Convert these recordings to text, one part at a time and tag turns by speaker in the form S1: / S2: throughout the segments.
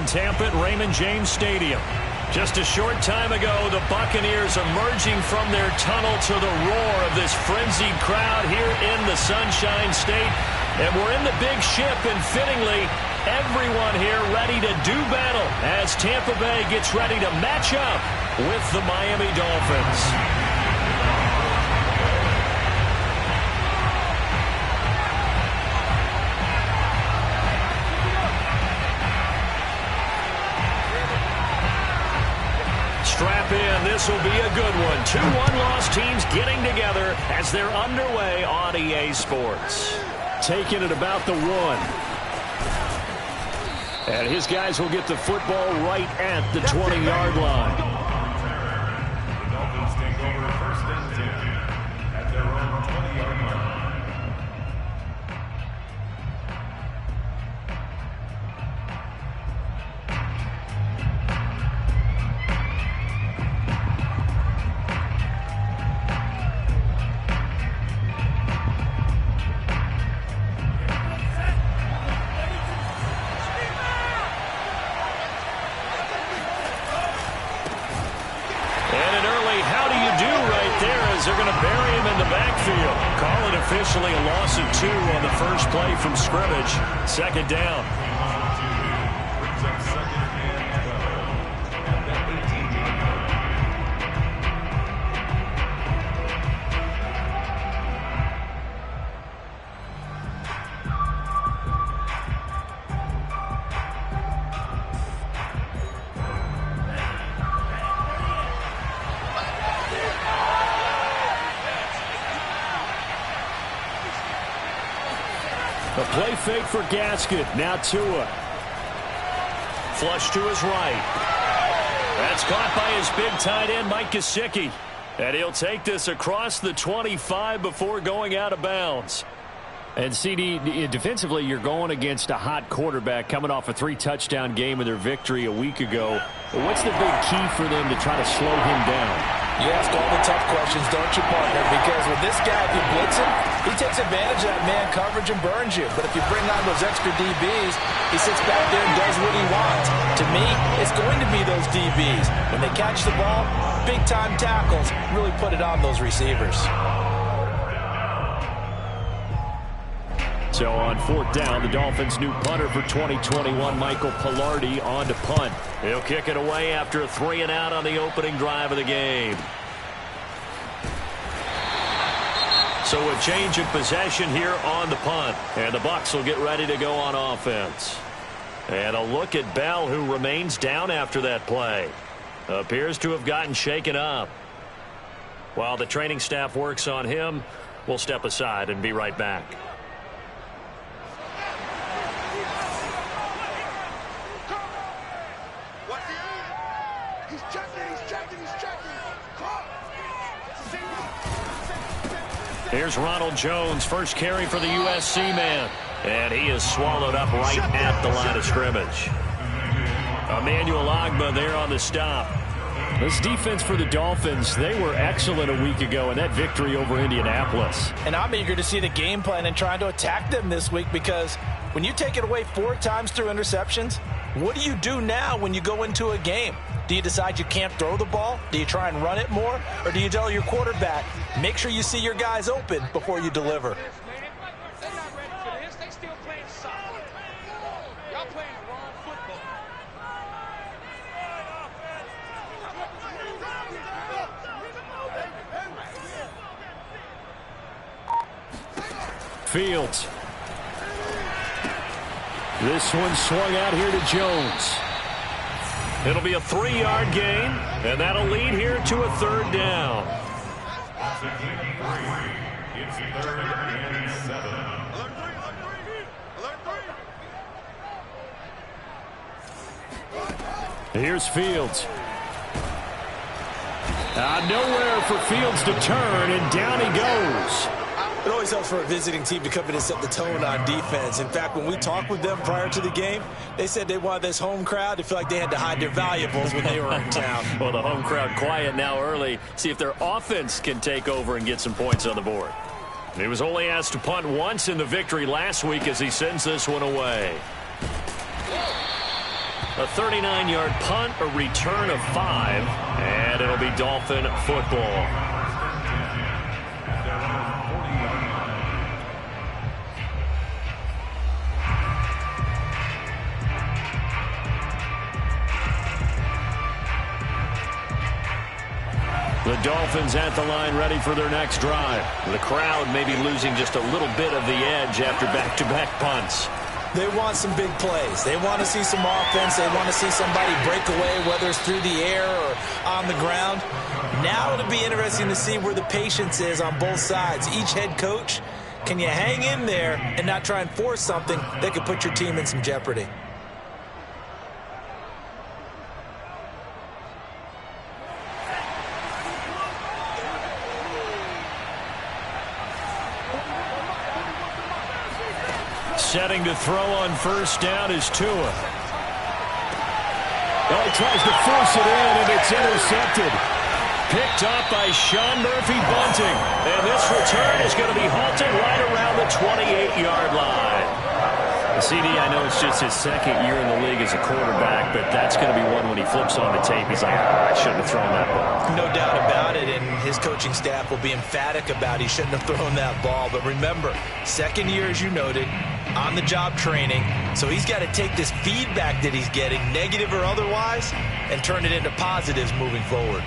S1: in Tampa at Raymond James Stadium. Just a short time ago, the Buccaneers emerging from their tunnel to the roar of this frenzied crowd here in the Sunshine State. And we're in the big ship, and fittingly, everyone here ready to do battle as Tampa Bay gets ready to match up with the Miami Dolphins. Strap in. This will be a good one. 2 one-loss teams getting together as they're underway on EA Sports. Taking it about the 1. And his guys will get the football right at the 20-yard line.
S2: The Dolphins take over 1st and 10 at their own 20-yard line.
S1: They're going to bury him in the backfield. Call it officially a loss of 2 on the first play from scrimmage. 2nd down. A play fake for Gasket. Now Tua. Flush to his right. That's caught by his big tight end, Mike Gesicki. And he'll take this across the 25 before going out of bounds.
S3: And CD, defensively, you're going against a hot quarterback coming off a 3-touchdown game in their victory a week ago. What's the big key for them to try to slow him down?
S4: You ask all the tough questions, don't you, partner? Because with this guy, if you blitz him, he takes advantage of that man coverage and burns you. But if you bring on those extra DBs, he sits back there and does what he wants. To me, it's going to be those DBs. When they catch the ball, big-time tackles really put it on those receivers.
S1: So on 4th down, the Dolphins' new punter for 2021, Michael Pilardi, on to punt. He'll kick it away after a 3-and-out on the opening drive of the game. So a change of possession here on the punt. And the Bucs will get ready to go on offense. And a look at Bell, who remains down after that play. Appears to have gotten shaken up. While the training staff works on him, we'll step aside and be right back. Here's Ronald Jones, first carry for the USC man. And he is swallowed up right at the line of scrimmage. Emmanuel Ogbah there on the stop. This defense for the Dolphins, they were excellent a week ago in that victory over Indianapolis.
S4: And I'm eager to see the game plan and trying to attack them this week, because when you take it away 4 times through interceptions, what do you do now when you go into a game? Do you decide you can't throw the ball? Do you try and run it more? Or do you tell your quarterback, make sure you see your guys open before you deliver?
S1: Fields. This one swung out here to Jones. It'll be a 3-yard gain, and that'll lead here to a 3rd down.
S2: It's 3rd and 7.
S1: Here's Fields. Nowhere for Fields to turn, and down he goes.
S4: It always helps for a visiting team to come in and set the tone on defense. In fact, when we talked with them prior to the game, they said they wanted this home crowd to feel like they had to hide their valuables when they were in town.
S1: Well, the home crowd quiet now early. See if their offense can take over and get some points on the board. He was only asked to punt once in the victory last week as he sends this one away. A 39-yard punt, a return of 5, and it'll be Dolphin football. The Dolphins at the line ready for their next drive. The crowd may be losing just a little bit of the edge after back-to-back punts.
S4: They want some big plays. They want to see some offense. They want to see somebody break away, whether it's through the air or on the ground. Now it'll be interesting to see where the patience is on both sides. Each head coach, can you hang in there and not try and force something that could put your team in some jeopardy?
S1: Setting to throw on first down is Tua.
S3: Oh, he tries to force it in, and it's intercepted.
S1: Picked up by Sean Murphy-Bunting. And this return is going to be halted right around the 28-yard line. CD, I know it's just his second year in the league as a quarterback, but that's going to be one when he flips on the tape. He's like, I shouldn't have thrown that ball.
S4: No doubt about it, and his coaching staff will be emphatic about he shouldn't have thrown that ball. But remember, second year, as you noted, on-the-job training, so he's got to take this feedback that he's getting, negative or otherwise, and turn it into positives moving forward.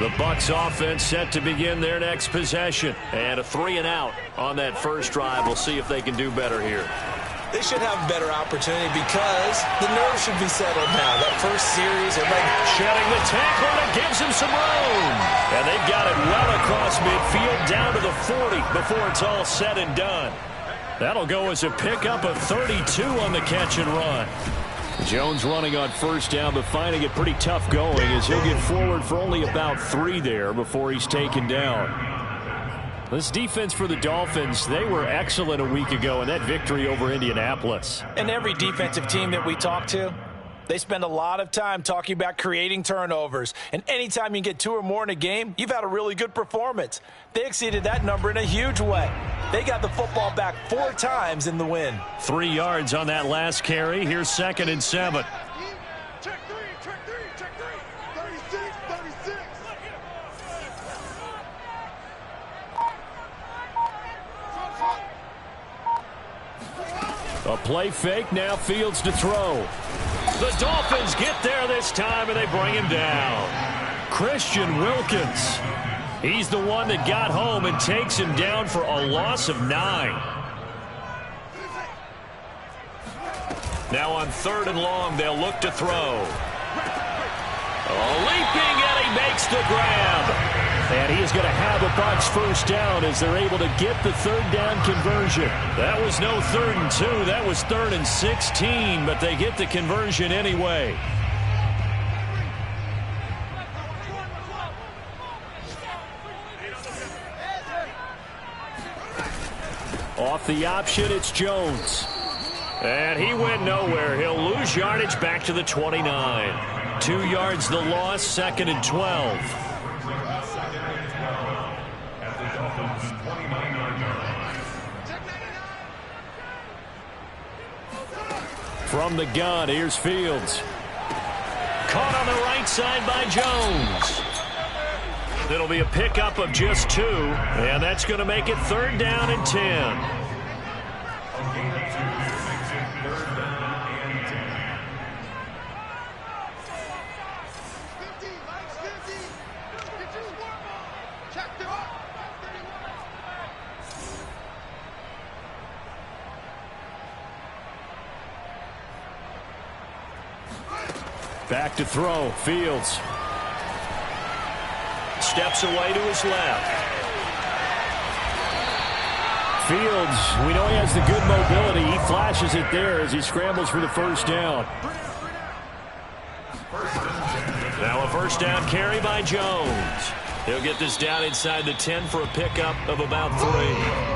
S1: The Bucs offense set to begin their next possession. And a 3-and-out on that first drive. We'll see if they can do better here.
S4: They should have a better opportunity because the nerves should be settled now. That first series, everybody
S1: shedding the tackle, and it gives him some room. And they've got it well across midfield down to the 40 before it's all said and done. That'll go as a pickup of 32 on the catch and run.
S3: Jones running on first down, but finding it pretty tough going as he'll get forward for only about 3 there before he's taken down. This defense for the Dolphins, they were excellent a week ago in that victory over Indianapolis.
S4: And every defensive team that we talk to, they spend a lot of time talking about creating turnovers. And anytime you get 2 or more in a game, you've had a really good performance. They exceeded that number in a huge way. They got the football back 4 times in the win.
S1: 3 yards on that last carry. Here's 2nd and 7.
S2: Check three, 36, 36.
S3: A play fake, now Fields to throw.
S1: The Dolphins get there this time, and they bring him down. Christian Wilkins. He's the one that got home and takes him down for a loss of 9. Now on 3rd and long, they'll look to throw. Leaping, and he makes the grab.
S3: And he is going to have a Bucs first down as they're able to get the 3rd down conversion.
S1: That was no 3rd and 2. That was 3rd and 16, but they get the conversion anyway.
S3: Off the option, it's Jones.
S1: And he went nowhere. He'll lose yardage back to the 29. 2 yards the loss, 2nd and 12.
S3: From the gun, here's Fields.
S1: Caught on the right side by Jones. It'll be a pickup of just 2, and that's going to make it 3rd down and 10.
S3: Back to throw, Fields.
S1: Steps away to his left.
S3: Fields, we know he has the good mobility. He flashes it there as he scrambles for the first down.
S1: Now a first down carry by Jones. He'll get this down inside the 10 for a pickup of about 3.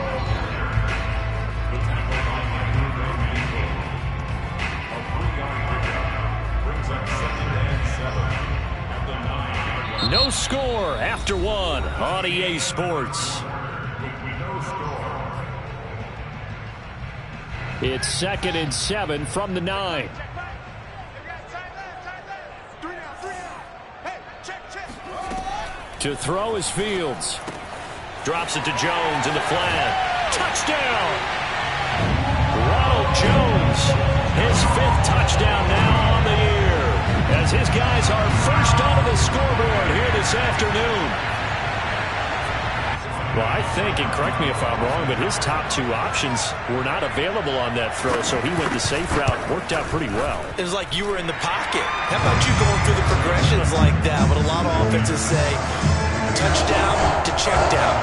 S3: No score after one on EA Sports. It's 2nd and 7 from the 9. To throw is Fields.
S1: Drops it to Jones in the flat. Touchdown! Ronald Jones, his 5th touchdown now on the year, as his guys are first onto the scoreboard here this afternoon.
S3: Well, I think, and correct me if I'm wrong, but his top 2 options were not available on that throw, so he went the safe route. Worked out pretty well.
S4: It was like you were in the pocket. How about you going through the progressions like that? But a lot of offenses say touchdown to check down.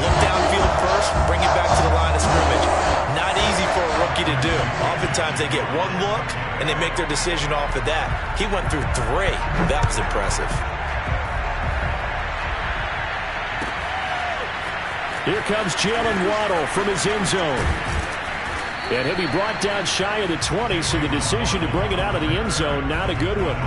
S4: Look downfield first, bring it back to the line of scrimmage. Not easy for a rookie to do. Oftentimes they get one look, and they make their decision off of that. He went through 3. That was impressive.
S3: Here comes Jalen Waddle from his end zone. And he'll be brought down shy of the 20, so the decision to bring it out of the end zone, not a good one.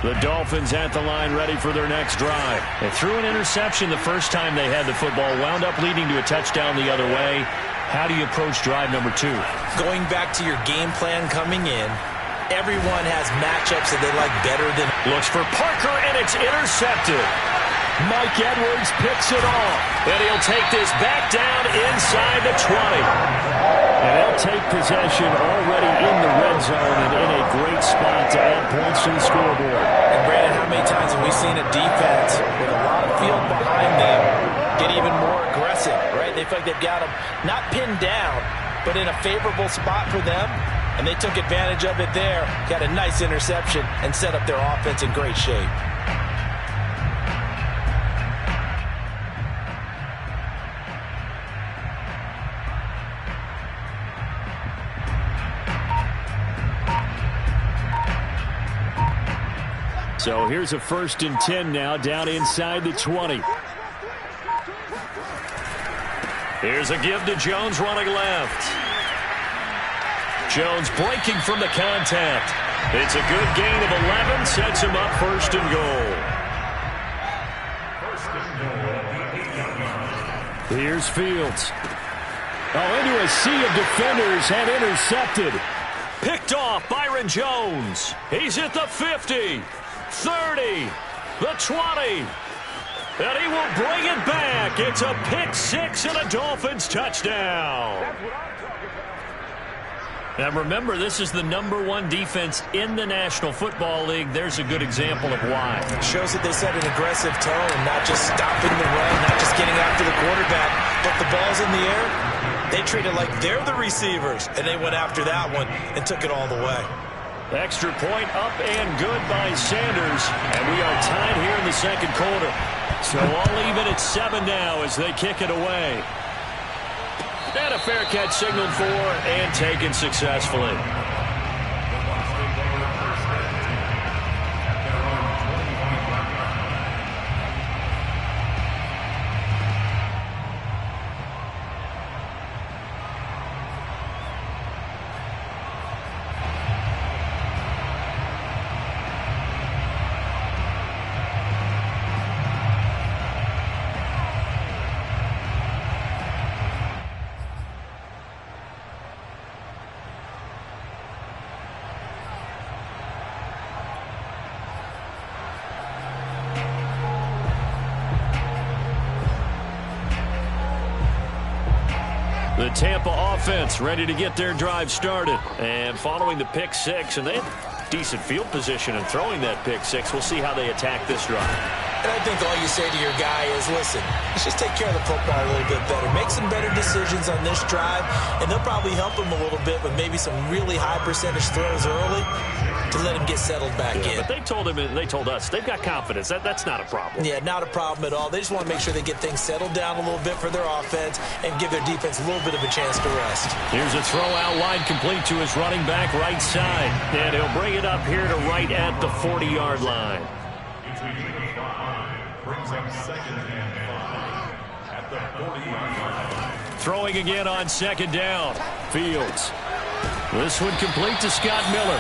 S3: The Dolphins at the line ready for their next drive. They threw an interception the first time they had the football, wound up leading to a touchdown the other way. How do you approach drive number 2?
S4: Going back to your game plan coming in, everyone has matchups that they like better than.
S1: Looks for Parker, and it's intercepted.
S3: Mike Edwards picks it off.
S1: And he'll take this back down inside the 20.
S3: And they'll take possession already in the red zone and in a great spot to add points to the scoreboard.
S4: And Brandon, how many times have we seen a defense with a lot of field behind them get even more aggressive, right? They feel like they've got them not pinned down, but in a favorable spot for them, and they took advantage of it there, got a nice interception, and set up their offense in great shape.
S3: So here's a 1st and 10 now, down inside the 20.
S1: Here's a give to Jones running left. Jones breaking from the contact. It's a good gain of 11, sets him up 1st and
S3: goal. Here's Fields. Oh, into a sea of defenders and intercepted.
S1: Picked off Byron Jones. He's at the 50. 30, the 20, and he will bring it back. It's a pick-6 and a Dolphins touchdown.
S3: And remember, this is the #1 defense in the National Football League. There's a good example of why.
S4: It shows that they set an aggressive tone, not just stopping the run, not just getting after the quarterback, but the ball's in the air. They treat it like they're the receivers, and they went after that one and took it all the way.
S1: Extra point up and good by Sanders. And we are tied here in the 2nd quarter. So all even at 7 now as they kick it away. And a fair catch signaled for and taken successfully. The Tampa offense ready to get their drive started. And following the pick-6, and they decent field position and throwing that pick six. We'll see how they attack this drive.
S4: And I think all you say to your guy is, listen, let's just take care of the football a little bit better. Make some better decisions on this drive, and they'll probably help him a little bit with maybe some really high percentage throws early to let him get settled back in.
S1: But they told him, and they told us, they've got confidence. That's not a problem.
S4: Yeah, not a problem at all. They just want to make sure they get things settled down a little bit for their offense and give their defense a little bit of a chance to rest.
S1: Here's a throw out wide, complete to his running back right side. And he'll bring it up here to right at the 40-yard line.
S2: Brings up second and 5 at the 40-yard line.
S1: Throwing again on second down. Fields. This one complete to Scott Miller.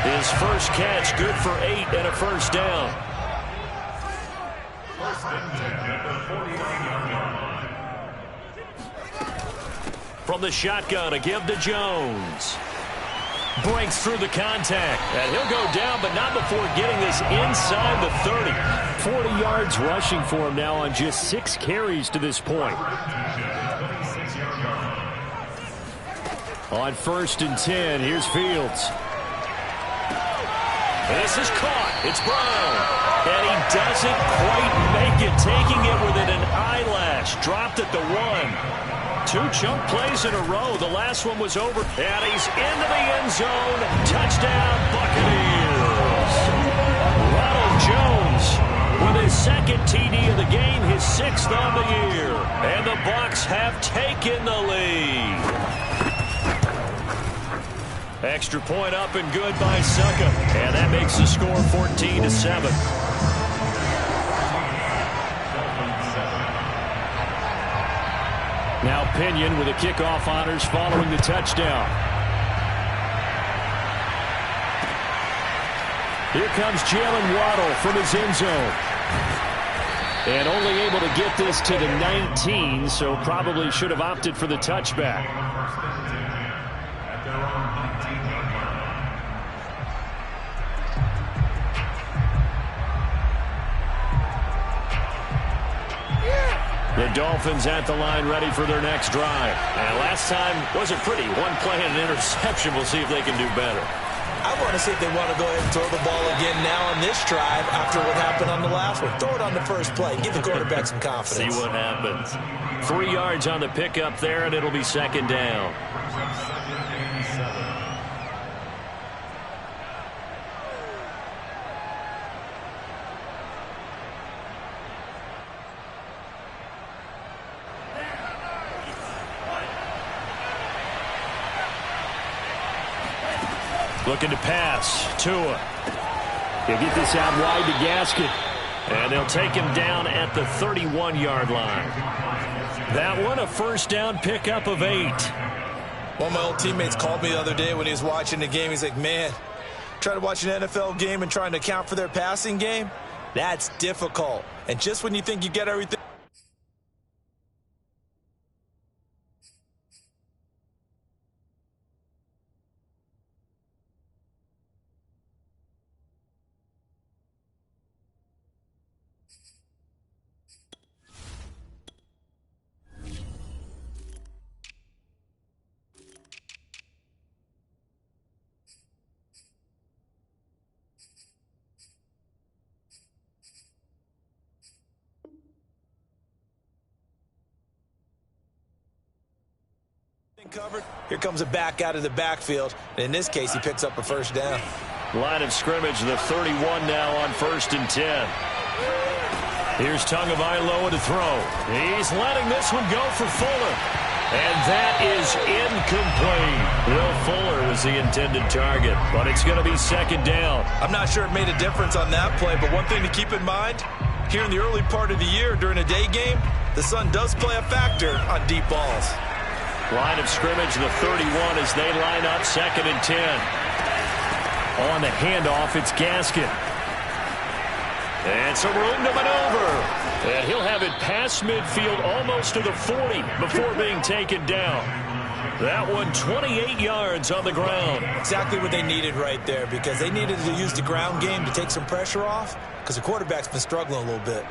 S1: His first catch, good for 8 and a first down.
S2: First and 10 at the 40-yard line.
S1: From the shotgun, a give to Jones. Breaks through the contact. And he'll go down, but not before getting this inside the 30.
S3: 40 yards rushing for him now on just 6 carries to this point. On first and 10, here's Fields.
S1: This is caught. It's Brown. And he doesn't quite make it, taking it within an eyelash. Dropped at the 1. 2 chunk plays in a row. The last one was over. And he's into the end zone. Touchdown, Buccaneers. Ronald Jones with his second TD of the game, his 6th on the year. And the Bucs have taken the lead. Extra point up and good by Succa. And that makes the score 14-7.
S3: Now Pinion with the kickoff honors following the touchdown. Here comes Jalen Waddle from his end zone. And only able to get this to the 19, so probably should have opted for the touchback.
S1: The Dolphins at the line ready for their next drive. And last time wasn't pretty. 1 play and an interception. We'll see if they can do better.
S4: I want to see if they want to go ahead and throw the ball again now on this drive after what happened on the last one. Throw it on the first play. Give the quarterback some confidence.
S1: See what happens. 3 yards on the pickup there, and it'll be second down. Looking to pass. Tua.
S3: He'll get this out wide to Gaskin.
S1: And they'll take him down at the 31-yard line. That one, a first down pickup of 8.
S4: One of my old teammates called me the other day when he was watching the game. He's like, man, trying to watch an NFL game and trying to account for their passing game, that's difficult. And just when you think you get everything. Covered. Here comes a back out of the backfield. And in this case, he picks up a first down.
S1: Line of scrimmage, the 31 now on first and 10. Here's Tagovailoa to throw. He's letting this one go for Fuller. And that is incomplete. Will Fuller was the intended target, but it's going to be second down.
S4: I'm not sure it made a difference on that play, but one thing to keep in mind, here in the early part of the year during a day game, the sun does play a factor on deep balls.
S1: Line of scrimmage, the 31 as they line up second and 10. On the handoff, it's Gaskin. And some room to maneuver. And he'll have it past midfield almost to the 40 before being taken down. That one 28 yards on the ground.
S4: Exactly what they needed right there, because they needed to use the ground game to take some pressure off, because the quarterback's been struggling a little bit.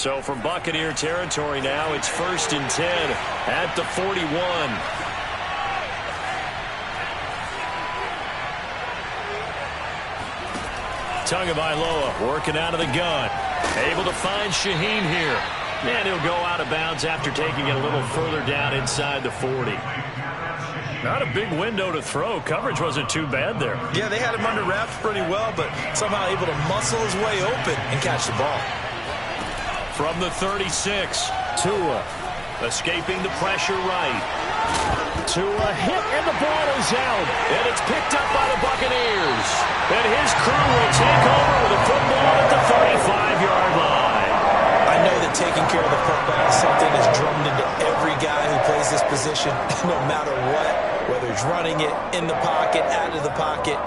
S1: So from Buccaneer territory now, it's 1st and 10 at the 41. Tagovailoa working out of the gun. Able to find Shaheen here. And he'll go out of bounds after taking it a little further down inside the 40. Not a big window to throw. Coverage wasn't too bad there.
S4: Yeah, they had him under wraps pretty well, but somehow able to muscle his way open and catch the ball.
S1: From the 36, Tua escaping the pressure right. Tua hit and the ball is out. And it's picked up by the Buccaneers. And his crew will take over with a football at the 35-yard line.
S4: I know that taking care of the football is something that's drummed into every guy who plays this position, no matter what, whether he's running it, in the pocket, out of the pocket.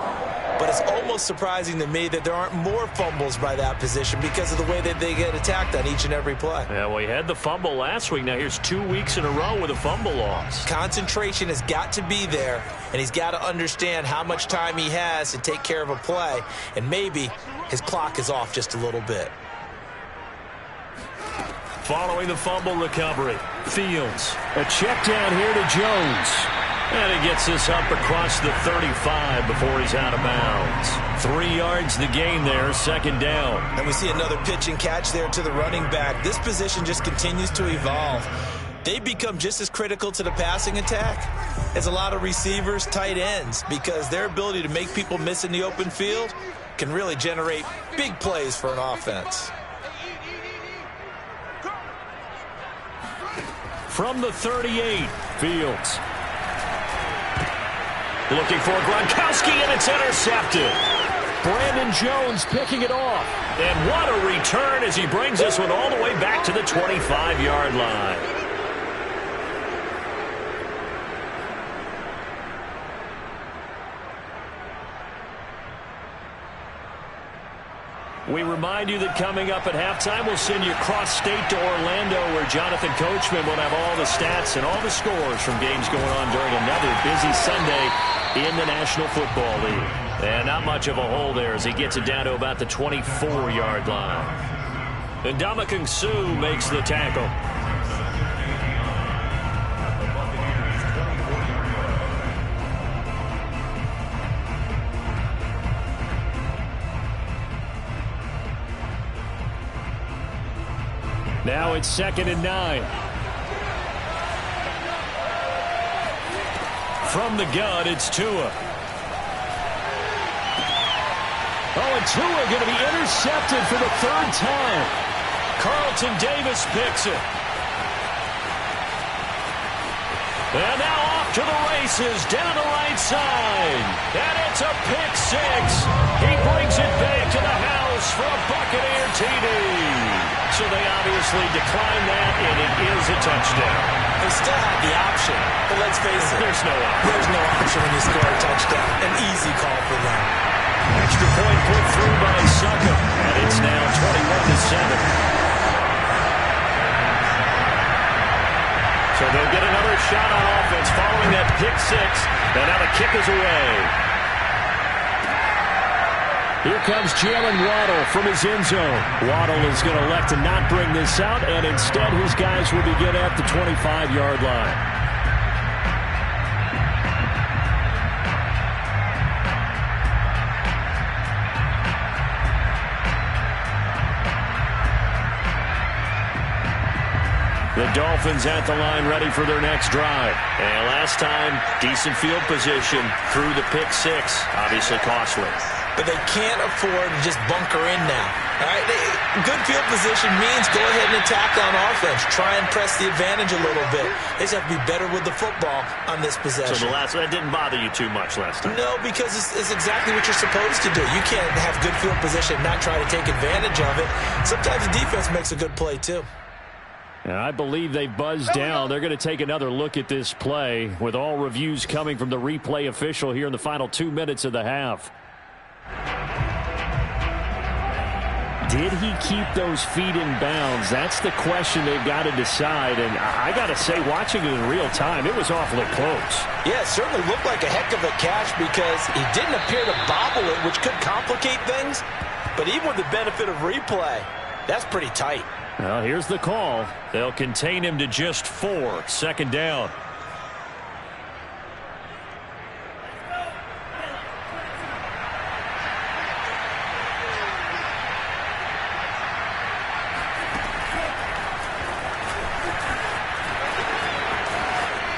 S4: But it's almost surprising to me that there aren't more fumbles by that position because of the way that they get attacked on each and every play.
S1: Yeah, well, he had the fumble last week. Now here's 2 weeks in a row with a fumble loss.
S4: Concentration has got to be there, and he's got to understand how much time he has to take care of a play, and maybe his clock is off just a little bit.
S1: Following the fumble recovery, Fields. A check down here to Jones. And he gets this up across the 35 before he's out of bounds. 3 yards the gain there, 2nd down.
S4: And we see another pitch and catch there to the running back. This position just continues to evolve. They become just as critical to the passing attack as a lot of receivers, tight ends, because their ability to make people miss in the open field can really generate big plays for an offense.
S1: From the 38, Fields. Looking for Gronkowski, and it's intercepted. Brandon Jones picking it off. And what a return as he brings this one all the way back to the 25-yard line. We remind you that coming up at halftime, we'll send you cross-state to Orlando, where Jonathan Coachman will have all the stats and all the scores from games going on during another busy Sunday in the National Football League. And not much of a hole there as he gets it down to about the 24-yard line. And Ndamukong Suh makes the tackle. Now it's 2nd and 9. From the gun, it's Tua. Oh, and Tua going to be intercepted for the 3rd time. Carlton Davis picks it. And now off to the races, down the right side. And it's a pick 6. He brings it back to the house for a Buccaneer TD. So they obviously declined that, and it is a touchdown.
S4: They still have the option, but let's face it.
S1: There's no option.
S4: There's no option when you score a touchdown. An easy call for them.
S1: Extra point put through by Suckum, and it's now 21-7. So they'll get another shot on offense following that pick 6, and now the kick is away. Here comes Jalen Waddle from his end zone. Waddle is going to elect to not bring this out, and instead his guys will begin at the 25-yard line. The Dolphins at the line ready for their next drive. And last time, decent field position through the pick 6. Obviously costly.
S4: But they can't afford to just bunker in now. All right, good field position means go ahead and attack on offense. Try and press the advantage a little bit. They just have to be better with the football on this possession.
S1: So that didn't bother you too much last time?
S4: No, because it's exactly what you're supposed to do. You can't have good field position and not try to take advantage of it. Sometimes the defense makes a good play too.
S3: And I believe they buzzed down. They're going to take another look at this play with all reviews coming from the replay official here in the final 2 minutes of the half. Did he keep those feet in bounds? That's the question they've got to decide. And I got to say, watching it in real time, it was awfully close.
S4: Yeah, it certainly looked like a heck of a catch because he didn't appear to bobble it, which could complicate things. But even with the benefit of replay, that's pretty tight.
S3: Well, here's the call.
S1: They'll contain him to just 4. Second down.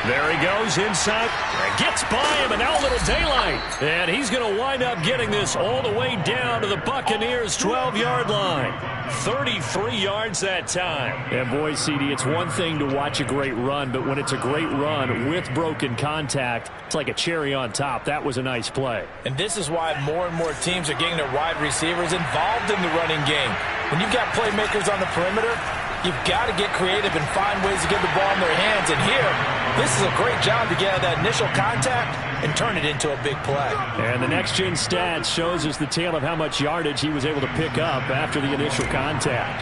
S1: There he goes inside. Gets by him, and now a little daylight. And he's going to wind up getting this all the way down to the Buccaneers' 12-yard line. 33 yards that time.
S3: And boy, CD, it's one thing to watch a great run, but when it's a great run with broken contact, it's like a cherry on top. That was a nice play.
S4: And this is why more and more teams are getting their wide receivers involved in the running game. When you've got playmakers on the perimeter, you've got to get creative and find ways to get the ball in their hands. And here, this is a great job to get out of that initial contact and turn it into a big play.
S3: And the next-gen stats shows us the tale of how much yardage he was able to pick up after the initial contact.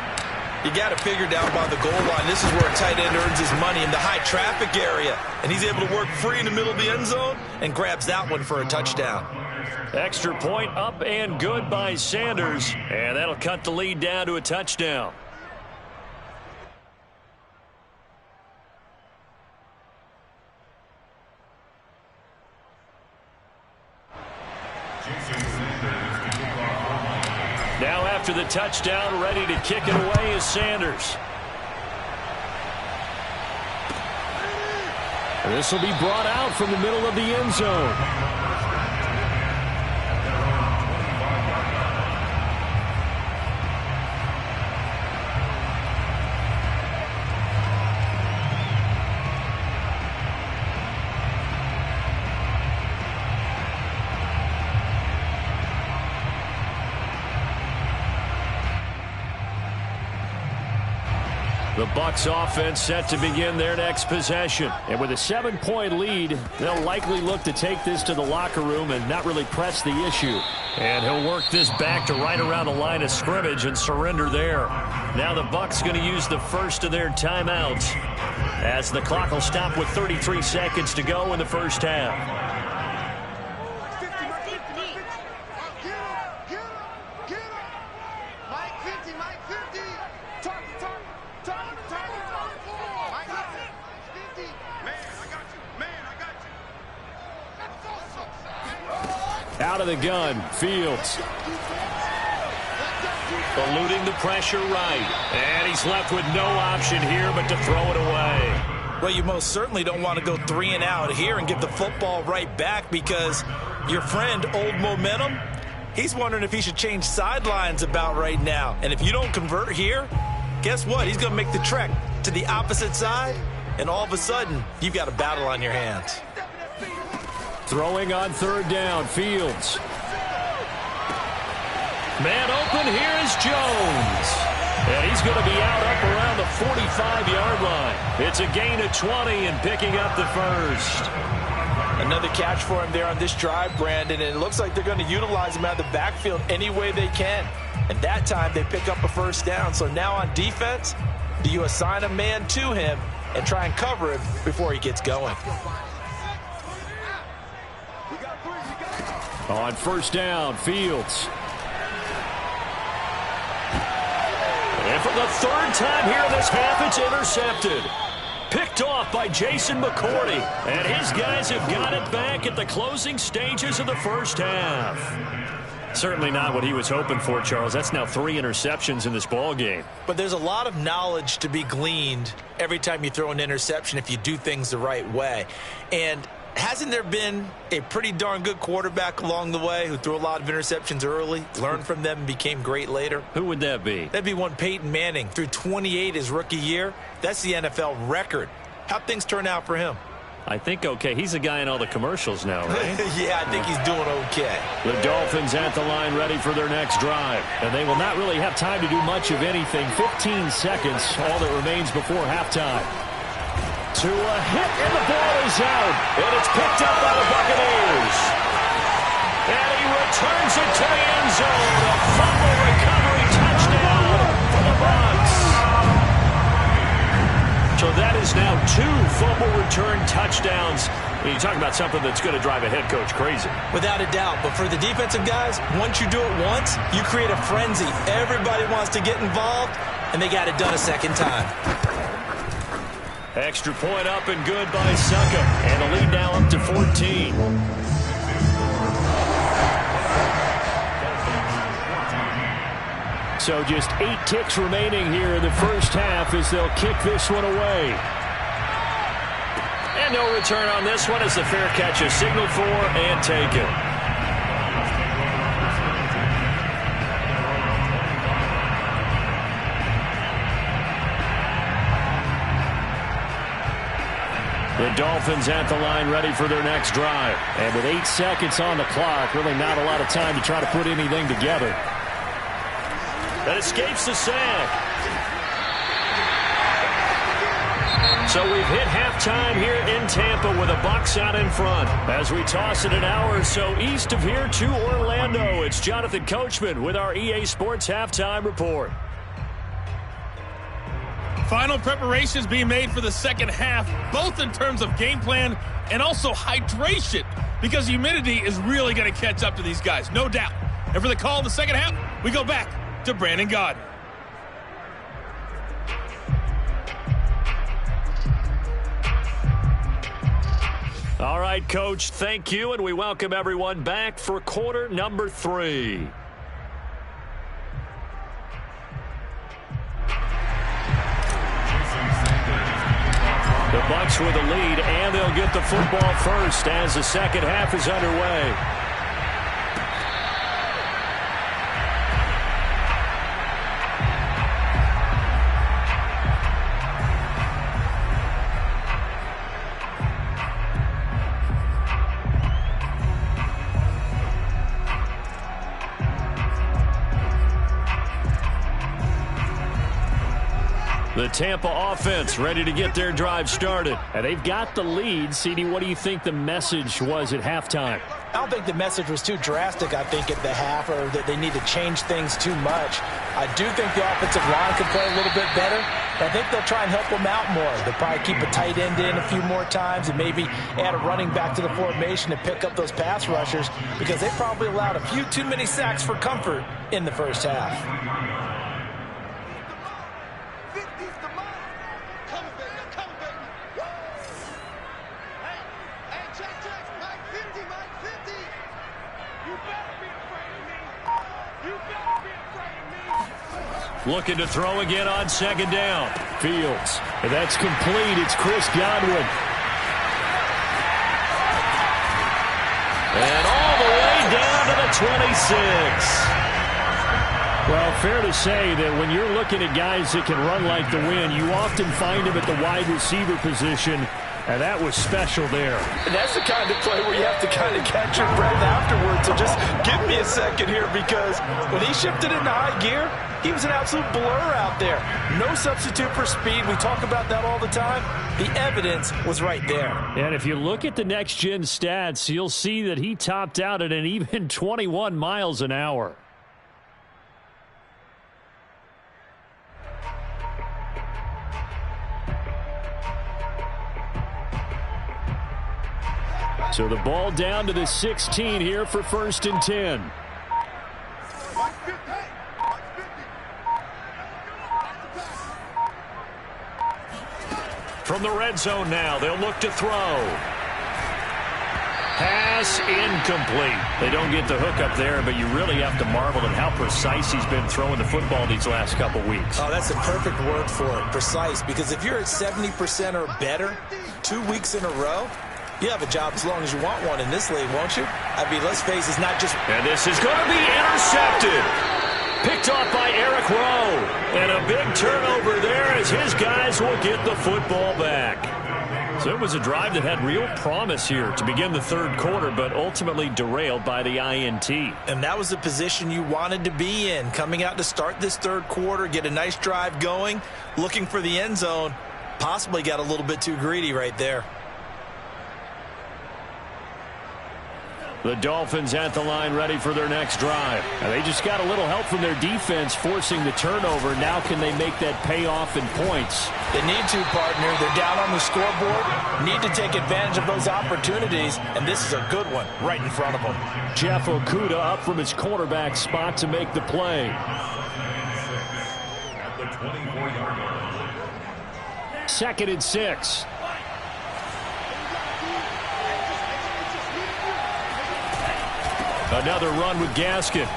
S5: You got to figure down by the goal line. This is where a tight end earns his money, in the high traffic area. And he's able to work free in the middle of the end zone and grabs that one for a touchdown.
S1: Extra point up and good by Sanders. And that'll cut the lead down to a touchdown. Now after the touchdown, ready to kick it away is Sanders.
S3: This will be brought out from the middle of the end zone.
S1: The Bucs offense set to begin their next possession.
S3: And with a 7-point lead, they'll likely look to take this to the locker room and not really press the issue.
S1: And he'll work this back to right around the line of scrimmage and surrender there. Now the Bucs going to use the first of their timeouts as the clock will stop with 33 seconds to go in the first half.
S3: Out of the gun, Fields.
S1: Eluding the pressure right. And he's left with no option here but to throw it away.
S5: Well, you most certainly don't want to go 3 and out here and give the football right back, because your friend, Old Momentum, he's wondering if he should change sidelines about right now. And if you don't convert here, guess what? He's going to make the trek to the opposite side, and all of a sudden, you've got a battle on your hands.
S3: Throwing on third down, Fields.
S1: Man open, here is Jones. And he's going to be out up around the 45-yard line. It's a gain of 20 and picking up the first.
S4: Another catch for him there on this drive, Brandon, and it looks like they're going to utilize him out of the backfield any way they can. And that time they pick up a first down. So now on defense, do you assign a man to him and try and cover him before he gets going?
S3: On first down, Fields.
S1: And for the third time here in this half, it's intercepted. Picked off by Jason McCourty. And his guys have got it back at the closing stages of the first half.
S3: Certainly not what he was hoping for, Charles. That's now 3 interceptions in this ball game.
S4: But there's a lot of knowledge to be gleaned every time you throw an interception if you do things the right way. And hasn't there been a pretty darn good quarterback along the way who threw a lot of interceptions early, learned from them, and became great later?
S3: Who would that be?
S4: That'd be one Peyton Manning. Threw 28 his rookie year. That's the NFL record. How'd things turn out for him?
S3: I think okay. He's a guy in all the commercials now, right?
S4: Yeah, I think he's doing okay.
S3: The Dolphins at the line ready for their next drive. And they will not really have time to do much of anything. 15 seconds, all that remains before halftime.
S1: To a hit, and the ball is out. And it's picked up by the Buccaneers. And he returns it to the end zone. A fumble recovery touchdown for the Bucs. So that is now 2 fumble return touchdowns. And you talk about something that's going to drive a head coach crazy.
S4: Without a doubt. But for the defensive guys, once you do it once, you create a frenzy. Everybody wants to get involved.
S5: and they got it done a second time.
S3: Extra point up and good by Suckup. And the lead now up to 14. So just 8 ticks remaining here in the first half as they'll kick this one away.
S1: And no return on this one as the fair catch is signaled for and taken.
S3: The Dolphins at the line ready for their next drive. And with 8 seconds on the clock, really not a lot of time to try to put anything together.
S1: That escapes the sack. So we've hit halftime here in Tampa with the Bucs out in front. As we toss it an hour or so east of here to Orlando, it's Jonathan Coachman with our EA Sports Halftime Report.
S6: Final preparations being made for the second half, both in terms of game plan and also hydration, because humidity is really going to catch up to these guys, no doubt. And for the call of the second half, we go back to Brandon Gaudin.
S1: All right, Coach, thank you, and we welcome everyone back for quarter number 3. The Bucs with the lead, and they'll get the football first as the second half is underway. The Tampa offense ready to get their drive started.
S3: And they've got the lead. CD, what do you think the message was at halftime?
S4: I don't think the message was too drastic, I think, at the half, or that they need to change things too much. I do think the offensive line could play a little bit better. I think they'll try and help them out more. They'll probably keep a tight end in a few more times and maybe add a running back to the formation to pick up those pass rushers, because they probably allowed a few too many sacks for comfort in the first half.
S1: Looking to throw again on second down.
S3: Fields. And that's complete. It's Chris Godwin.
S1: And all the way down to the 26.
S3: Well, fair to say that when you're looking at guys that can run like the wind, you often find them at the wide receiver position. And that was special there.
S4: And that's the kind of play where you have to kind of catch your breath afterwards. So just give me a second here, because when he shifted into high gear, he was an absolute blur out there. No substitute for speed. We talk about that all the time. The evidence was right there.
S3: And if you look at the next-gen stats, you'll see that he topped out at an even 21 miles an hour. So the ball down to the 16 here for 1st and 10.
S1: From the red zone now, they'll look to throw. Pass incomplete. They don't get the hook up there, but you really have to marvel at how precise he's been throwing the football these last couple weeks.
S4: Oh, that's a perfect word for it, precise, because if you're at 70% or better 2 weeks in a row, you have a job as long as you want one in this league, won't you? I mean, let's face it, it's not just...
S1: And this is going to be intercepted. Picked off by Eric Rowe. And a big turnover there as his guys will get the football back. So it was a drive that had real promise here to begin the third quarter, but ultimately derailed by the INT.
S5: And that was the position you wanted to be in, coming out to start this third quarter, get a nice drive going, looking for the end zone. Possibly got a little bit too greedy right there.
S3: The Dolphins at the line ready for their next drive. Now they just got a little help from their defense forcing the turnover. Now can they make that pay off in points?
S4: They need to, partner. They're down on the scoreboard. Need to take advantage of those opportunities, and this is a good one right in front of them.
S3: Jeff Okudah up from his cornerback spot to make the play.
S2: At the 24-yard line.
S3: 2nd and 6. Another run with Gaskin.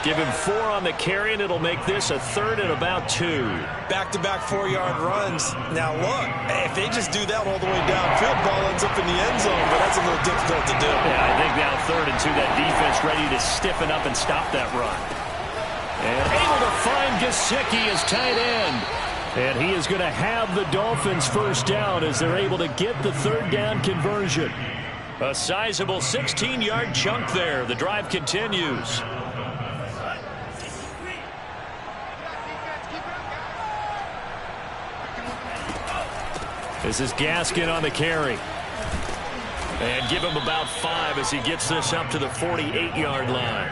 S3: Give him 4 on the carry, and it'll make this a 3rd and about 2.
S5: Back-to-back 4-yard runs. Now, look, if they just do that all the way downfield, ball ends up in the end zone, but that's a little difficult to do.
S3: Yeah, I think now 3rd and 2, that defense ready to stiffen up and stop that run. And able to find Gesicki as tight end. And he is going to have the Dolphins first down as they're able to get the 3rd down conversion. A sizable 16-yard chunk there. The drive continues. This is Gaskin on the carry. And give him about 5 as he gets this up to the 48-yard line.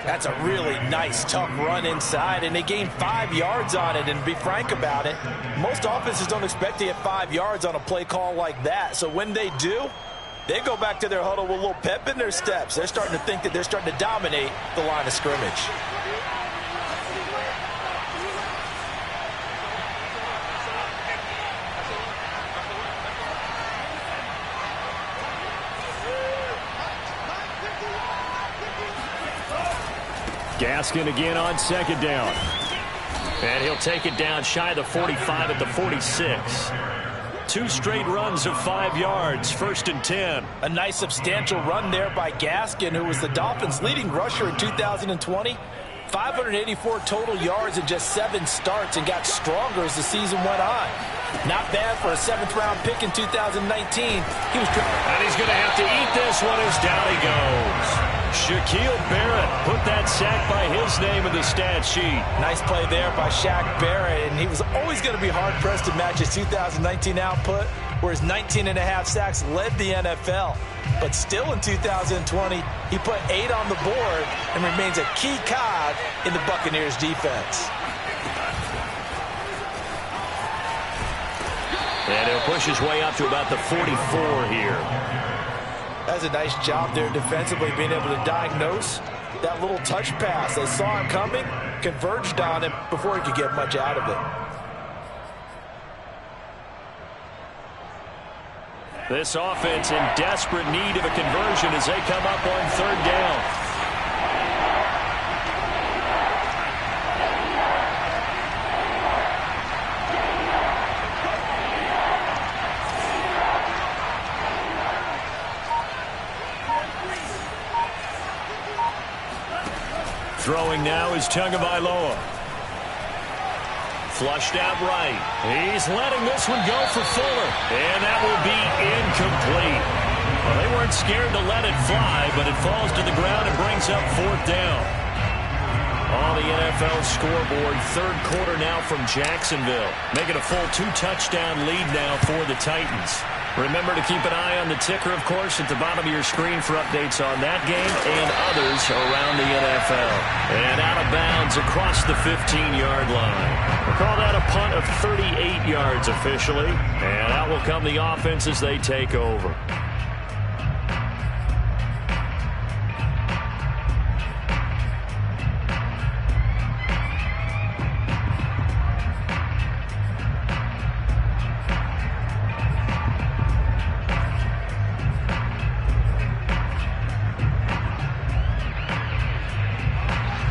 S4: That's a really nice, tough run inside, and they gained 5 yards on it. And to be frank about it, most offenses don't expect to get 5 yards on a play call like that. So when they do, they go back to their huddle with a little pep in their steps. They're starting to think that they're starting to dominate the line of scrimmage.
S3: Gaskin again on 2nd down. And he'll take it down shy of the 45 at the 46. 2 straight runs of 5 yards, 1st and 10.
S4: A nice substantial run there by Gaskin, who was the Dolphins' leading rusher in 2020. 584 total yards in just 7 starts and got stronger as the season went on. Not bad for a 7th-round pick in 2019.
S3: And he's going to have to eat this one as down he goes. Shaquille Barrett put that sack by his name in the stat sheet.
S4: Nice play there by Shaq Barrett, and he was always going to be hard-pressed to match his 2019 output, where his 19.5 sacks led the NFL. But still in 2020, he put 8 on the board and remains a key cog in the Buccaneers defense.
S3: And he'll push his way up to about the 44 here.
S4: That's a nice job there defensively, being able to diagnose that little touch pass. They saw him coming, converged on him before he could get much out of it.
S3: This offense in desperate need of a conversion as they come up on 3rd down. Throwing now is Tagovailoa. Flushed out right. He's letting this one go for Fuller. And that will be incomplete. Well, they weren't scared to let it fly, but it falls to the ground and brings up 4th down. On the NFL scoreboard, 3rd quarter now from Jacksonville. Making a full 2-touchdown lead now for the Titans. Remember to keep an eye on the ticker, of course, at the bottom of your screen for updates on that game and others around the NFL. And out of bounds across the 15-yard line. We'll call that a punt of 38 yards officially. And out will come the offense as they take over.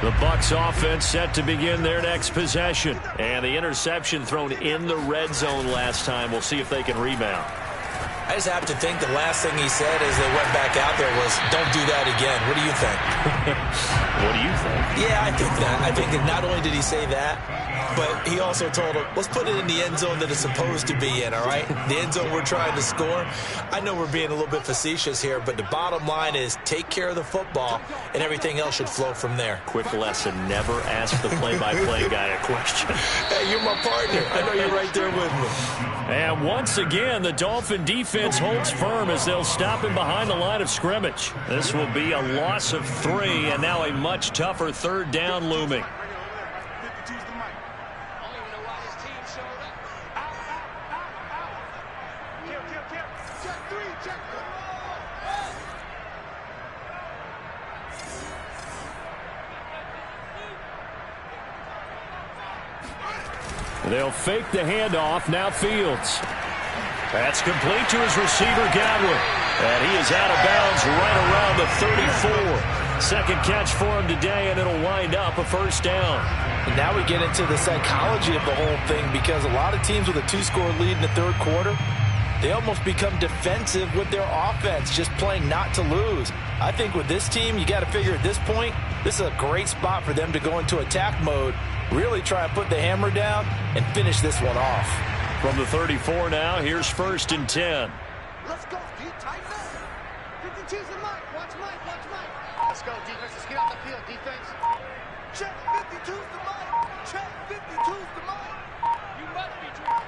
S3: The Bucs offense set to begin their next possession. And the interception thrown in the red zone last time. We'll see if they can rebound.
S5: I just have to think the last thing he said as they went back out there was, don't do that again. What do you think?
S3: What do you think?
S5: Yeah, I think that. I think that not only did he say that, but he also told him, let's put it in the end zone that it's supposed to be in, all right? The end zone we're trying to score. I know we're being a little bit facetious here, but the bottom line is take care of the football, and everything else should flow from there.
S3: Quick lesson, never ask the play-by-play guy a question.
S5: Hey, you're my partner. I know you're right there with me.
S3: And once again, the Dolphin defense holds firm as they'll stop him behind the line of scrimmage. This will be a loss of 3, and now a much tougher 3rd down looming. They'll fake the handoff. Now Fields.
S1: That's complete to his receiver, Godwin. And he is out of bounds right around the 34. Second catch for him today, and it'll wind up a first down.
S4: And now we get into the psychology of the whole thing, because a lot of teams with a 2-score lead in the third quarter, they almost become defensive with their offense, just playing not to lose. I think with this team, you got to figure at this point, this is a great spot for them to go into attack mode, really try and put the hammer down and finish this one off.
S1: From the 34 now, here's 1st and 10.
S7: Let's go, dude. Tighten up. 52's the Mike. Watch Mike. Watch Mike. Let's go, defense. Let's get out the field, defense. Check 52's the Mike. Check 52's the Mike. You must be true.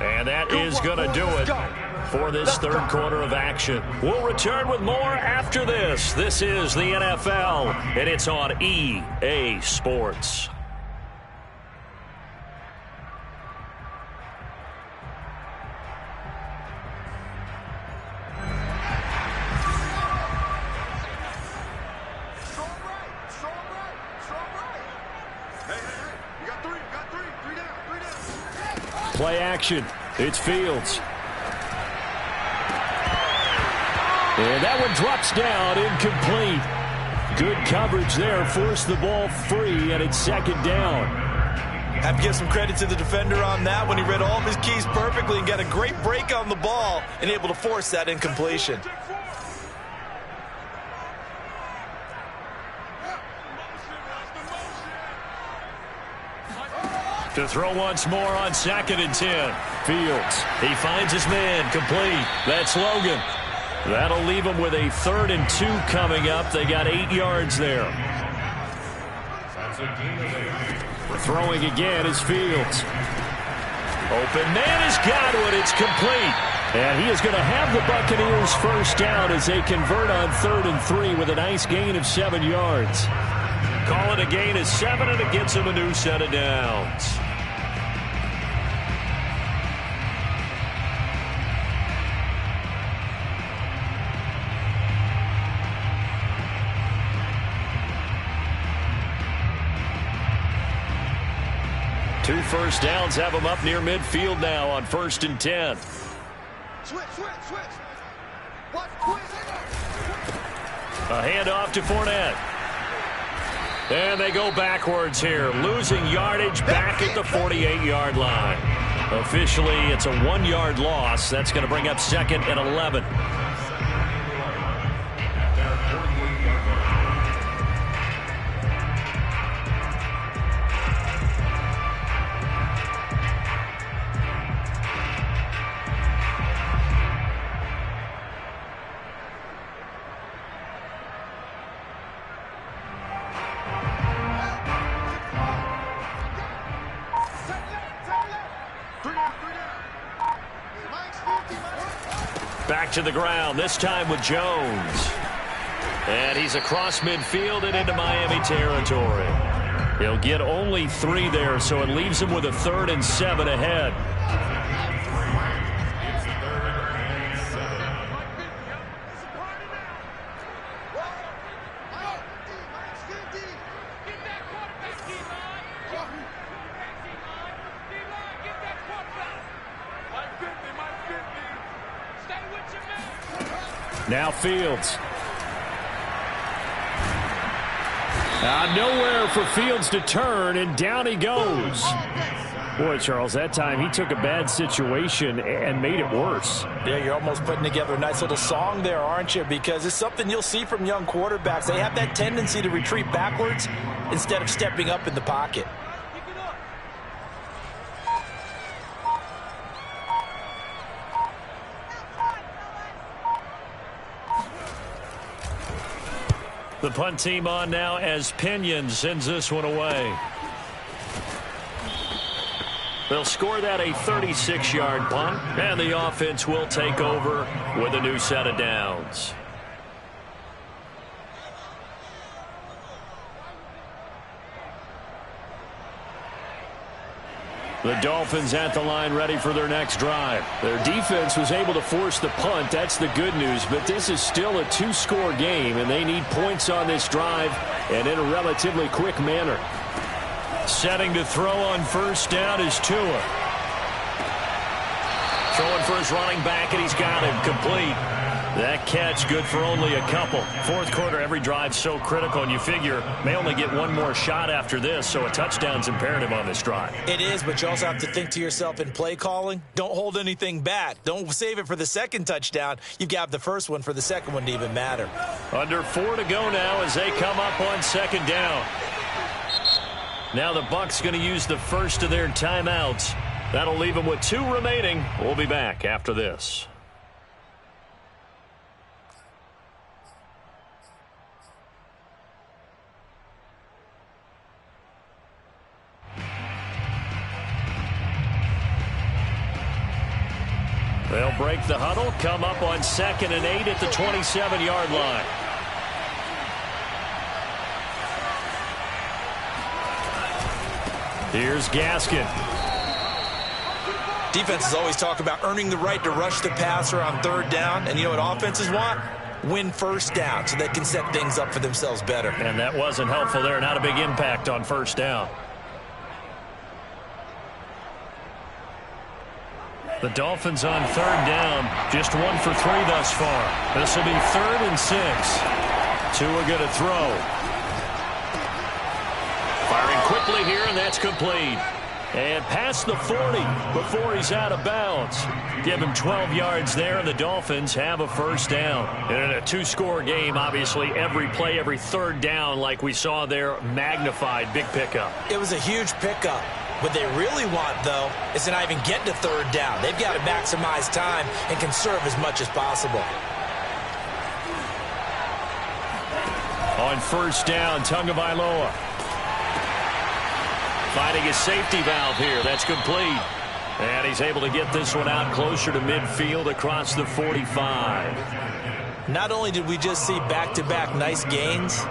S1: And that is going to do it for this third quarter of action. We'll return with more after this. This is the NFL, and it's on EA Sports.
S3: Play action. It's Fields. And that one drops down, incomplete. Good coverage there, forced the ball free, and it's second down.
S5: Have to give some credit to the defender on that when he read all of his keys perfectly and got a great break on the ball and able to force that incompletion.
S1: To throw once more on 2nd and 10. Fields. He finds his man. Complete. That's Logan. That'll leave him with a 3rd and 2 coming up. They got 8 yards there. Throwing again is Fields. Open man is Godwin. It's complete. And he is going to have the Buccaneers first down as they convert on 3rd and 3 with a nice gain of 7 yards. Call it a gain of 7, and it gets him a new set of downs. Two first downs have him up near midfield now on 1st and 10.
S7: Switch. Watch,
S1: A handoff to Fournette. And they go backwards here, losing yardage back at the 48-yard line. Officially, it's a 1-yard loss. That's going to bring up 2nd and 11. Back to the ground, this time with Jones. And he's across midfield and into Miami territory. He'll get only 3 there, so it leaves him with a 3rd and 7 ahead.
S3: Now Fields. Nowhere for Fields to turn, and down he goes. Boy, Charles, that time he took a bad situation and made it worse.
S4: Yeah, you're almost putting together a nice little song there, aren't you? Because it's something you'll see from young quarterbacks. They have that tendency to retreat backwards instead of stepping up in the pocket.
S1: The punt team on now as Pinion sends this one away. They'll score that a 36-yard punt, and the offense will take over with a new set of downs. The Dolphins at the line ready for their next drive.
S3: Their defense was able to force the punt. That's the good news. But this is still a 2-score game, and they need points on this drive and in a relatively quick manner.
S1: Setting to throw on first down is Tua. Throwing for his running back, and he's got him complete. That catch good for only a couple. Fourth quarter, every drive so critical, and you figure may only get one more shot after this, so a touchdown's imperative on this drive.
S5: It is, but you also have to think to yourself in play calling, don't hold anything back. Don't save it for the second touchdown. You've got the first one for the second one to even matter.
S1: Under 4 to go now as they come up on second down. Now the Bucs going to use the first of their timeouts. That'll leave them with 2 remaining. We'll be back after this. They'll break the huddle, come up on 2nd and 8 at the 27-yard line. Here's Gaskin.
S5: Defenses always talk about earning the right to rush the passer on third down, and you know what offenses want? Win first down so they can set things up for themselves better.
S1: And that wasn't helpful there. Not a big impact on first down. The Dolphins on third down, just 1 for 3 thus far. This will be 3rd and 6. Tua going to throw. Firing quickly here, and that's complete. And past the 40 before he's out of bounds. Give him 12 yards there, and the Dolphins have a first down. And in a 2-score game, obviously, every play, every third down, like we saw there, magnified. Big pickup.
S5: It was a huge pickup. What they really want, though, is to not even get to third down. They've got to maximize time and conserve as much as possible.
S1: On first down, Tagovailoa. Finding his safety valve here. That's complete. And he's able to get this one out closer to midfield across the 45.
S5: Not only did we just see back-to-back nice gains,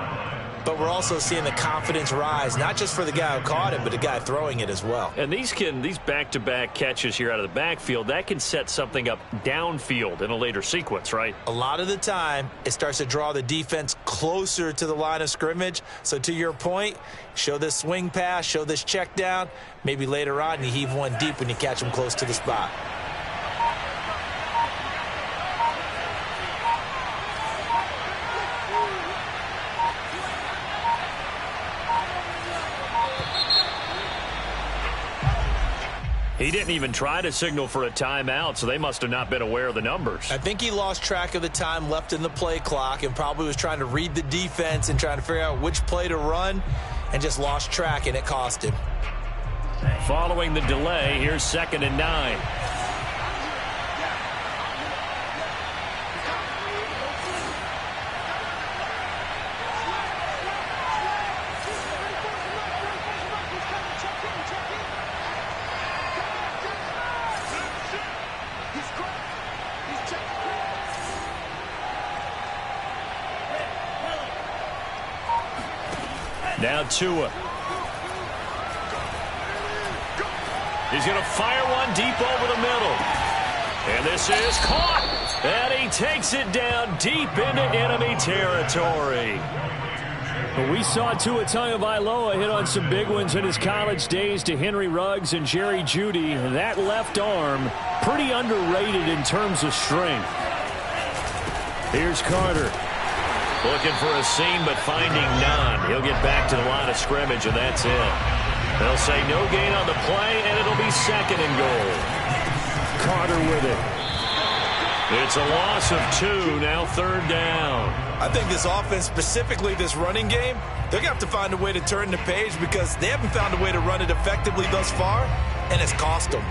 S5: but we're also seeing the confidence rise, not just for the guy who caught it, but the guy throwing it as well.
S1: And these back-to-back catches here out of the backfield, that can set something up downfield in a later sequence, right?
S5: A lot of the time, it starts to draw the defense closer to the line of scrimmage. So to your point, show this swing pass, show this check down. Maybe later on, you heave one deep when you catch them close to the spot.
S1: He didn't even try to signal for a timeout, so they must have not been aware of the numbers.
S5: I think he lost track of the time left in the play clock and probably was trying to read the defense and trying to figure out which play to run and just lost track, and it cost him.
S1: Following the delay, here's 2nd and 9. Now Tua. He's going to fire one deep over the middle. And this is caught. And he takes it down deep into enemy territory.
S3: But we saw Tua Tagovailoa hit on some big ones in his college days to Henry Ruggs and Jerry Jeudy. That left arm, pretty underrated in terms of strength.
S1: Here's Carter. Looking for a seam, but finding none. He'll get back to the line of scrimmage, and that's it. They'll say no gain on the play, and it'll be 2nd and goal. Carter with it. It's a loss of 2, now 3rd down.
S5: I think this offense, specifically this running game, they're going to have to find a way to turn the page because they haven't found a way to run it effectively thus far, and it's cost them.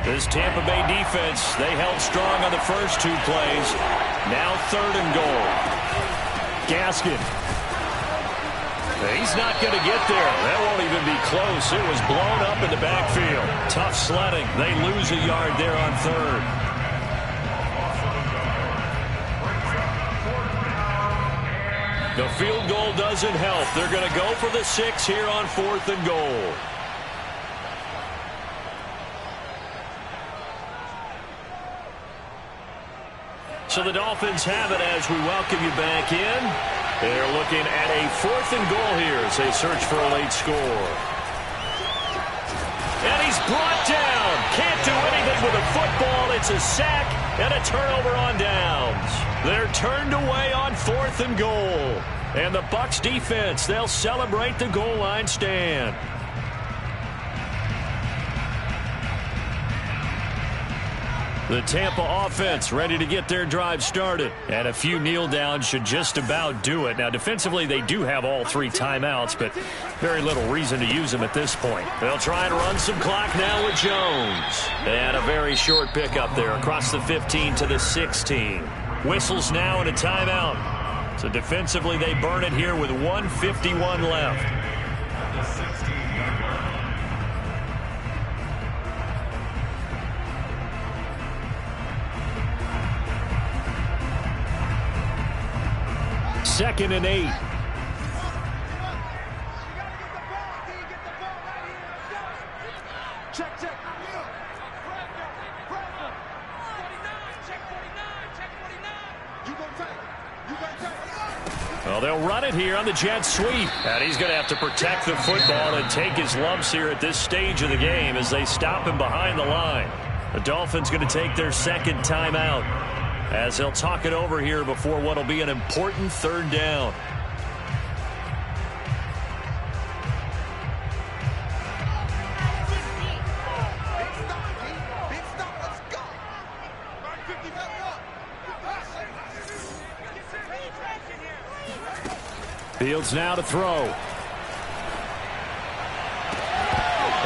S1: This Tampa Bay defense, they held strong on the first 2 plays. Now 3rd and goal. Gaskin. He's not going to get there. That won't even be close. It was blown up in the backfield. Tough sledding. They lose a yard there on 3rd. The field goal doesn't help. They're going to go for the 6 here on 4th and goal. So the Dolphins have it as we welcome you back in.
S3: They're looking at a 4th and goal here as they search for a late score. And he's brought down. Can't do anything with a football. It's a sack and a turnover on downs. They're turned away on 4th and goal. And the Bucs defense, they'll celebrate the goal line stand. The Tampa offense ready to get their drive started. And a few kneel downs should just about do it. Now, defensively, they do have all 3 timeouts, but very little reason to use them at this point. They'll try and run some clock now with Jones. And a very short pickup there across the 15 to the 16. Whistles now and a timeout. So defensively, they burn it here with 1:51 left. Second and 8.
S7: Check, check.
S3: Well, they'll run it here on the jet sweep. And he's going to have to protect the football and take his lumps here at this stage of the game as they stop him behind the line. The Dolphins going to take their 2nd timeout as they'll talk it over here before what will be an important 3rd down. Fields now to throw.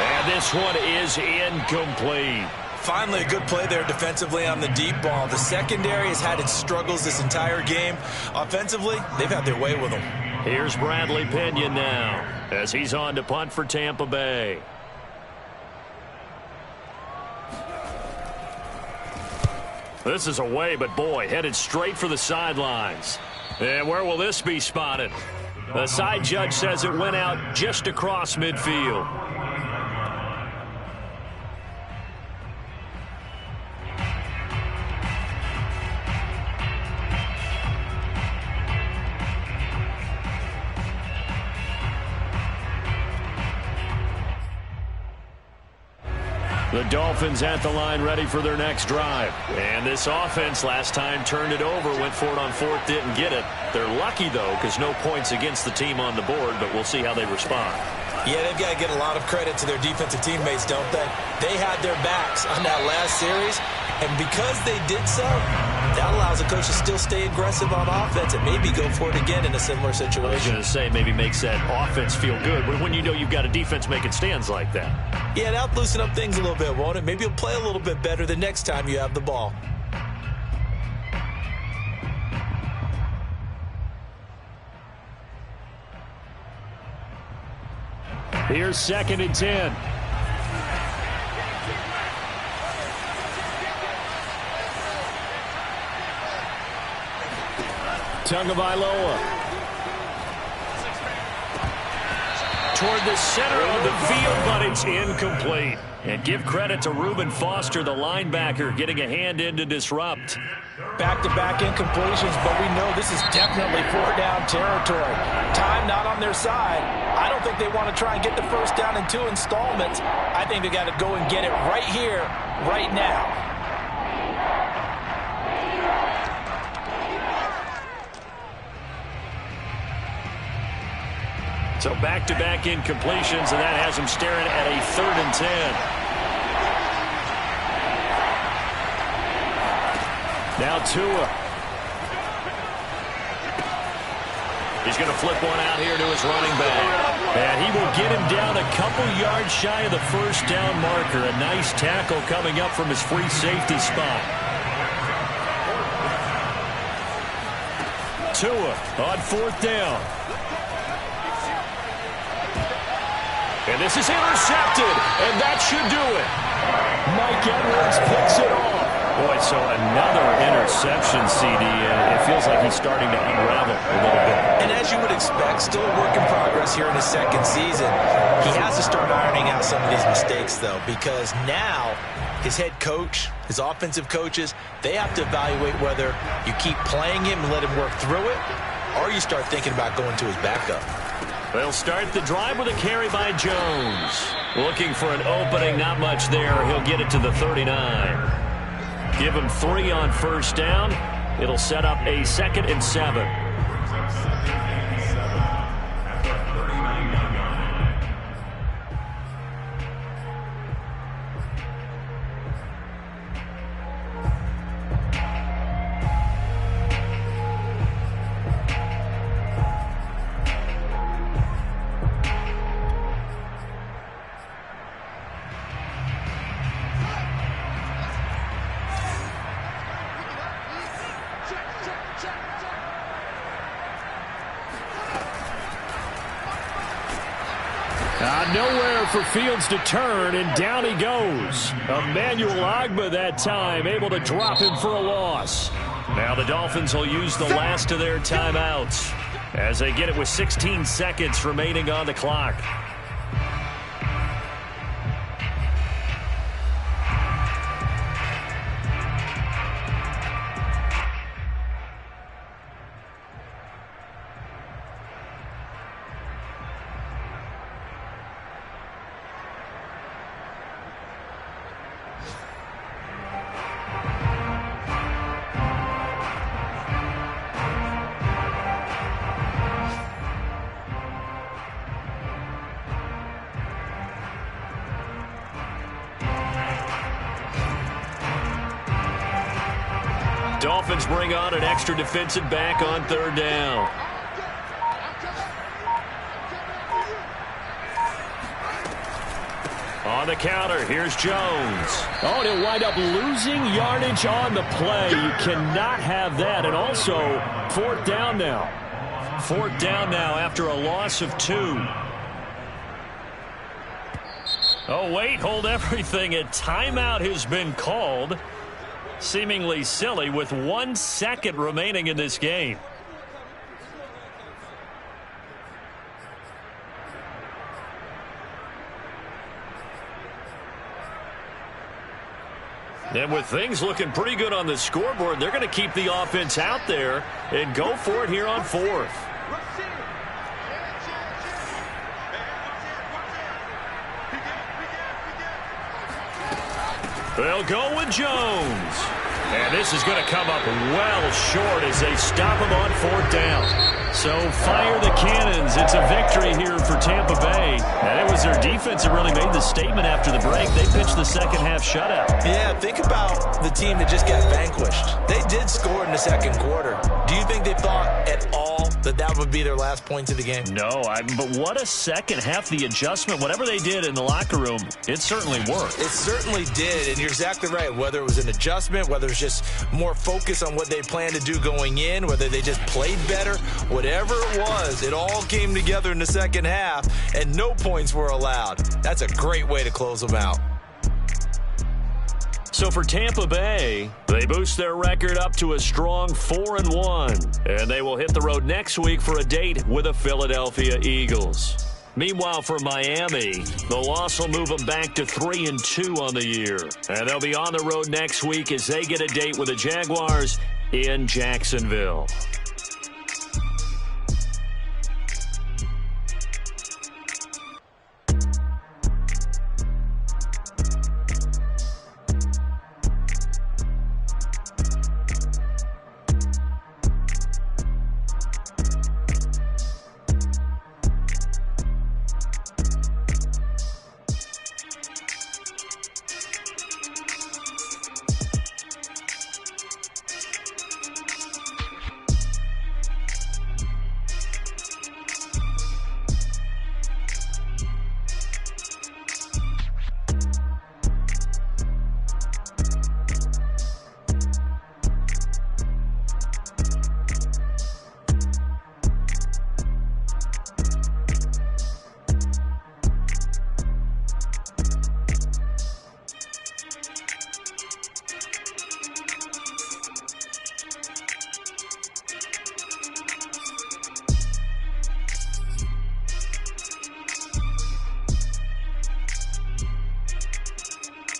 S3: And this one is incomplete.
S5: Finally, a good play there defensively on the deep ball. The secondary has had its struggles this entire game. Offensively, they've had their way with them.
S3: Here's Bradley Pinion now as he's on to punt for Tampa Bay. This is away, but boy, headed straight for the sidelines. And where will this be spotted? The side judge says it went out just across midfield. The Dolphins at the line ready for their next drive. And this offense last time turned it over, went for it on 4th, didn't get it. They're lucky, though, because no points against the team on the board, but we'll see how they respond.
S5: Yeah, they've got to get a lot of credit to their defensive teammates, don't they? They had their backs on that last series, and because they did so, that allows the coach to still stay aggressive on offense and maybe go for it again in a similar situation.
S3: I was going to say maybe makes that offense feel good, but when you know you've got a defense making stands like that.
S5: Yeah, that'll loosen up things a little bit, won't it? Maybe you'll play a little bit better the next time you have the ball.
S3: Here's 2nd and 10. Tagovailoa. Toward the center of the field, but it's incomplete. And give credit to Reuben Foster, the linebacker, getting a hand in to disrupt.
S5: Back-to-back incompletions, but we know this is definitely 4-down territory. Time not on their side. I don't think they want to try and get the first down in 2 installments. I think they got to go and get it right here, right now.
S3: So back-to-back incompletions, and that has him staring at a 3rd and 10. Now Tua. He's going to flip one out here to his running back. And he will get him down a couple yards shy of the first down marker. A nice tackle coming up from his free safety spot. Tua on 4th down. And this is intercepted, and that should do it. Mike Edwards picks it off. Boy, so another interception, CD, and it feels like he's starting to unravel a little bit.
S5: And as you would expect, still a work in progress here in his 2nd season. He has to start ironing out some of these mistakes, though, because now his head coach, his offensive coaches, they have to evaluate whether you keep playing him and let him work through it, or you start thinking about going to his backup.
S3: They'll start the drive with a carry by Jones. Looking for an opening, not much there. He'll get it to the 39. Give him 3 on first down. It'll set up a 2nd and 7. Nowhere for Fields to turn, and down he goes. Emmanuel Ogbah that time, able to drop him for a loss. Now the Dolphins will use the last of their timeouts as they get it with 16 seconds remaining on the clock. Dolphins bring on an extra defensive back on 3rd down. On the counter, here's Jones. Oh, and he'll wind up losing yardage on the play. You cannot have that. And also, 4th down now. 4th down now after a loss of 2. Oh, wait, hold everything. A timeout has been called. Seemingly silly with 1 second remaining in this game. And with things looking pretty good on the scoreboard, they're going to keep the offense out there and go for it here on 4th. They'll go with Jones. And this is going to come up well short as they stop him on 4th down. So fire the cannons. It's a victory here for Tampa Bay. And it was their defense that really made the statement after the break. They pitched the second half shutout.
S5: Yeah, think about the team that just got vanquished. They did score in the 2nd quarter. Do you think they thought at all that that would be their last points of the game?
S3: No, but what a second half. The adjustment, whatever they did in the locker room, it certainly worked.
S5: It certainly did, and you're exactly right. Whether it was an adjustment, whether it's just more focus on what they planned to do going in, whether they just played better, whatever it was, it all came together in the 2nd half, and no points were allowed. That's a great way to close them out.
S3: So for Tampa Bay, they boost their record up to a strong 4-1. And they will hit the road next week for a date with the Philadelphia Eagles. Meanwhile, for Miami, the loss will move them back to 3-2 on the year. And they'll be on the road next week as they get a date with the Jaguars in Jacksonville.